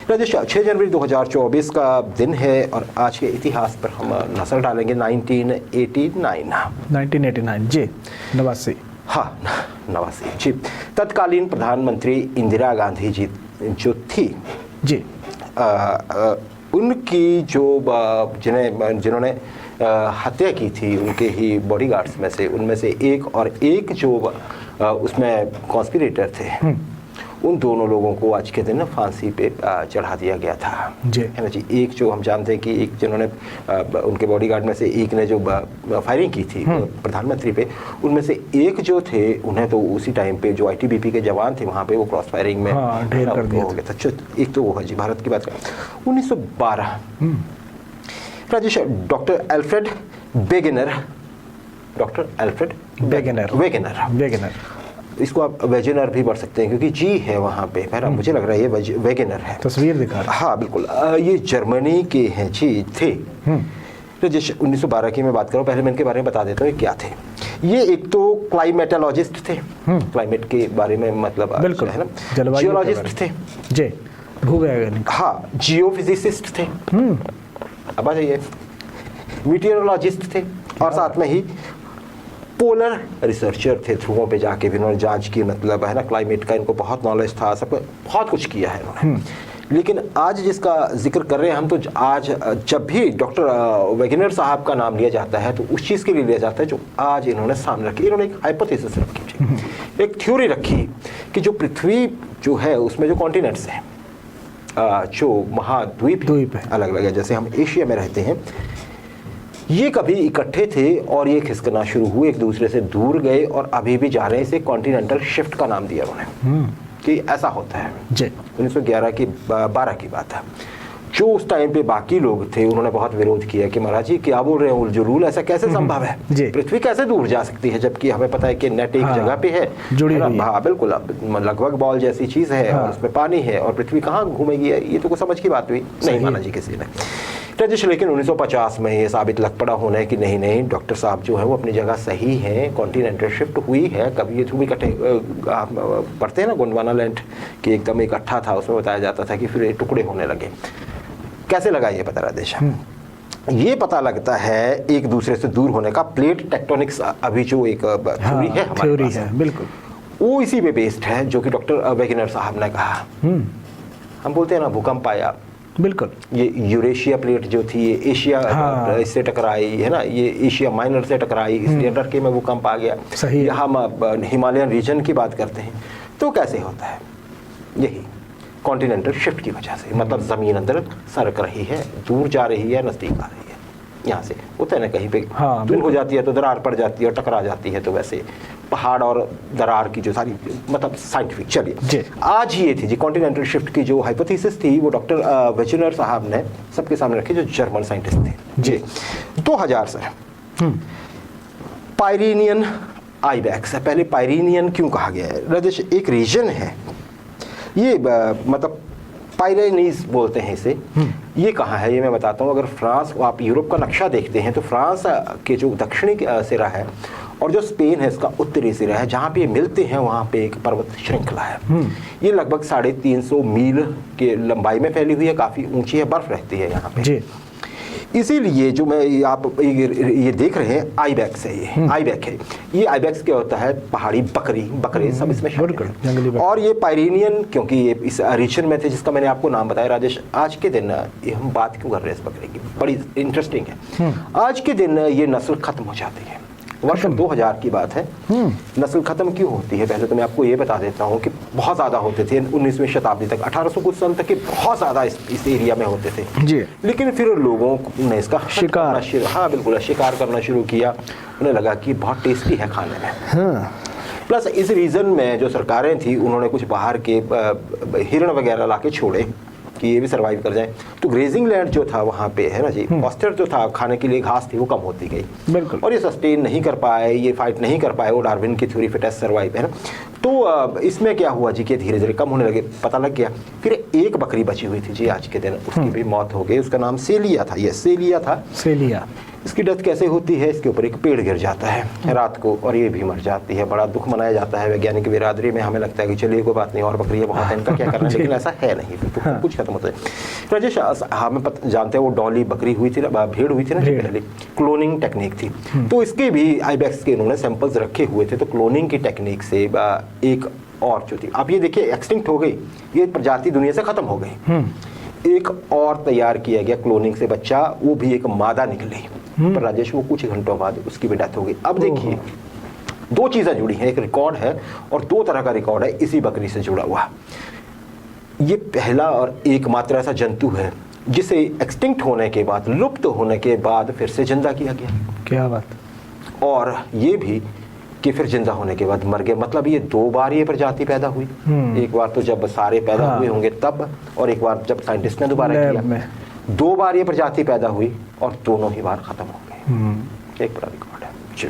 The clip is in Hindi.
राजेश, 6 जनवरी 2024 का दिन है और आज के इतिहास पर हम नजर डालेंगे 1989 जी, 89। हाँ, 89 जी। तत्कालीन प्रधानमंत्री इंदिरा गांधी जी जो थी जी, उनकी जो जिन्होंने हत्या की थी, उनके ही बॉडीगार्ड्स में से उनमें से एक जो उसमें कॉन्स्पिरेटर थे, उन दोनों लोगों को आज के दिन फांसी पे चढ़ा दिया गया था, है ना जी। एक जो हम जानते हैं कि एक जिन्होंने उनके बॉडीगार्ड में से एक ने जो फायरिंग की थी प्रधानमंत्री पे, उनमें से एक जो थे उन्हें तो उसी टाइम पे जो आईटीबीपी के जवान थे वहाँ पे वो क्रॉस फायरिंग में ढेर कर दिया हो गया था। एक तो वो है जी, भारत की बात करें 1912 राजेश, डॉक्टर एल्फ्रेड वेगेनर, इसको आप वेगेनर भी पढ़ सकते हैं क्योंकि जी है वहाँ पे, पहला मुझे लग रहा है ये वेगेनर है, तस्वीर दिखा रहा है। हाँ बिल्कुल, ये जर्मनी के हैं जी, थे। तो जैसे 1912 की मैं बात करूँ, पहले मैं इनके बारे में बता देता हूँ ये क्या थे। ये एक तो क्लाइमेटोलॉजिस्ट थे, क्लाइमेट के बारे में मतलब बिल्कुल है ना, जियोलॉजिस्ट थे जी, भूवैज्ञानिक, हाँ, जियोफिजिसिस्ट थे, अब आ जाइए, मीटियोरोलॉजिस्ट थे, और साथ में ही पोलर रिसर्चर थे। ध्रुवों पे जाके भी इन्होंने जांच की, मतलब है ना, क्लाइमेट का इनको बहुत नॉलेज था, सब बहुत कुछ किया है इन्होंने। लेकिन आज जिसका जिक्र कर रहे हैं हम, तो आज जब भी डॉक्टर वेगेनर साहब का नाम लिया जाता है तो उस चीज़ के लिए लिया जाता है जो आज इन्होंने सामने रखी। इन्होंने एक हाइपोथेसिस रखी, एक थ्योरी रखी कि जो पृथ्वी जो है उसमें जो कॉन्टिनेंट्स हैं, जो महाद्वीप है, अलग अलग है, जैसे हम एशिया में रहते हैं, ये कभी इकट्ठे थे और ये खिसकना शुरू हुए, एक दूसरे से दूर गए और अभी भी जा रहे हैं। इसे कॉन्टिनेंटल शिफ्ट का नाम दिया उन्होंने कि ऐसा होता है। 1911 की 12 की बात है। जो उस टाइम पे बाकी लोग थे उन्होंने बहुत विरोध किया कि महाराज जी क्या बोल रहे हैं, उलझुल, ऐसा कैसे संभव है, पृथ्वी कैसे दूर जा सकती है, जबकि हमें पता है कि नेट एक जगह पे है, जुड़ी हुई है। हाँ बिल्कुल, लगभग बॉल जैसी चीज़ है और उसमें पानी है और पृथ्वी कहाँ घूमेगी, ये तो कुछ समझ की बात हुई नहीं, माना जी किसी ने। लेकिन 1950 में ये साबित लग पड़ा होना है कि नहीं, डॉक्टर साहब जो है वो अपनी जगह सही है, कॉन्टिनेंटल शिफ्ट हुई है। कभी ये भी इकट्ठे पढ़ते हैं ना गोंडवाना लैंड कि एकदम इकट्ठा था, उसमें बताया जाता था कि फिर ये टुकड़े होने लगे। कैसे लगा ये पता राजेश? ये पता लगता है एक दूसरे से दूर होने का, प्लेट टेक्टोनिक्स अभी जो एक थ्योरी है हमारे पास है, बिल्कुल वो इसी पे बेस्ड है जो कि डॉक्टर वेगेनर साहब ने कहा। हम बोलते हैं ना भूकंप आया, बिल्कुल, ये यूरेशिया प्लेट जो थी ये एशिया इससे टकराई, है ना, ये एशिया माइनर से टकराई, इसलिए टर्की में भूकंप आ गया। हम हिमालयन रीजन की बात करते हैं तो कैसे होता है, यही कॉन्टिनेंटल शिफ्ट की वजह से, मतलब ज़मीन अंदर सरक रही है, दूर जा रही है, नज़दीक आ रही है। यहाँ से होता है ना कहीं पे दूर हो जाती है तो दरार पड़ जाती है और टकरा जाती है, तो वैसे पहाड़ और दरार की जो सारी मतलब साइंटिफिक, चलिए आज ये थी जी कॉन्टिनेंटल शिफ्ट की जो हाइपोथेसिस थी, वो डॉक्टर वेगेनर साहब ने सबके सामने रखी, जो जर्मन साइंटिस्ट थे जी। 2000 से पायरीनियन आइबैक्स है। पहले पायरीनियन क्यों कहा गया है राजेश? एक रीजन है ये, मतलब पायरेनीज बोलते हैं इसे। ये कहाँ है ये मैं बताता हूँ। अगर फ्रांस, आप यूरोप का नक्शा देखते हैं तो फ्रांस के जो दक्षिणी सिरा है और जो स्पेन है इसका उत्तरी सिरा है, जहाँ पे ये मिलते हैं वहाँ पे एक पर्वत श्रृंखला है। ये लगभग 350 मील के लंबाई में फैली हुई है, काफ़ी ऊंची है, बर्फ रहती है यहाँ पे जी। इसीलिए जो मैं आप ये देख रहे हैं आइबैक्स है, ये आइबैक है। ये आइबैक्स क्या होता है? पहाड़ी बकरे सब इसमें शामिल हैं। और ये पायरीनियन क्योंकि ये इस रीजन में थे जिसका मैंने आपको नाम बताया राजेश। आज के दिन ये हम बात क्यों कर रहे हैं इस बकरे की, बड़ी इंटरेस्टिंग है। आज के दिन ये नस्ल खत्म हो जाती है, वर्ष 2000 की बात है। नस्ल खत्म क्यों होती है? पहले तो मैं आपको ये बता देता हूँ कि बहुत ज़्यादा होते थे 19वीं शताब्दी तक, 1800 कुछ सन तक के बहुत ज़्यादा इस एरिया में होते थे जी। लेकिन फिर लोगों ने इसका शिकार, हाँ बिल्कुल, शिकार करना शुरू किया। उन्हें लगा कि बहुत टेस्टी है खाने में। प्लस इस रीजन में जो सरकारें थी उन्होंने कुछ बाहर के हिरण वगैरह ला के छोड़े कि ये भी सर्वाइव कर जाए। तो ग्रेजिंग लैंड जो था वहाँ पे, है ना जी, पॉस्टर जो था खाने के लिए घास थी वो कम होती गई, बिल्कुल, और ये सस्टेन नहीं कर पाए, ये फाइट नहीं कर पाए, वो डार्विन की थ्योरी फिटेस्ट सर्वाइव, है ना। तो इसमें क्या हुआ जी कि धीरे धीरे कम होने लगे, पता लग गया। फिर एक बकरी बची हुई थी जी आज के दिन, उसकी भी मौत हो गई। उसका नाम सेलिया था, ये सेलिया था। सेलिया। इसकी डेथ कैसे होती है, इसके ऊपर एक पेड़ गिर जाता है रात को और ये भी मर जाती है। बड़ा दुख मनाया जाता है वैज्ञानिक बिरादरी में। हमें लगता है कि चलिए कोई बात नहीं, और बकरियां बहुत है, इनका क्या करना है, लेकिन ऐसा है नहीं। फिर तो कुछ खत्म होता है। राजेश, हमें जानते हैं वो डॉली बकरी हुई थी ना, भेड़ हुई थी ना पहले, क्लोनिंग टेक्निक थी। तो इसके भी आइबेक्स के इन्होंने सैंपल्स रखे हुए थे। तो क्लोनिंग की टेक्निक से एक और जो थी, आप ये देखिए एक्सटिंक्ट हो गई, ये प्रजाति दुनिया से खत्म हो गई। एक और तैयार किया गया क्लोनिंग से बच्चा, वो भी एक मादा निकली, पर राजेश वो कुछ घंटों बाद उसकी भी डेथ हो गई। अब देखिए दो चीजें जुड़ी हैं, एक रिकॉर्ड है और दो तरह का रिकॉर्ड है इसी बकरी से जुड़ा हुआ। ये पहला और एकमात्र ऐसा जंतु है जिसे एक्सटिंक्ट होने के बाद, लुप्त होने के बाद फिर से जिंदा किया गया। क्या बात। और ये भी कि फिर जिंदा होने के बाद मर गए। मतलब ये दो बार ये प्रजाति पैदा हुई, एक बार तो जब सारे पैदा हुए होंगे तब, और एक बार जब साइंटिस्ट ने दोबारा किया। दो बार ये प्रजाति पैदा हुई और दोनों ही बार खत्म हो गई। एक बड़ा रिकॉर्ड है जी।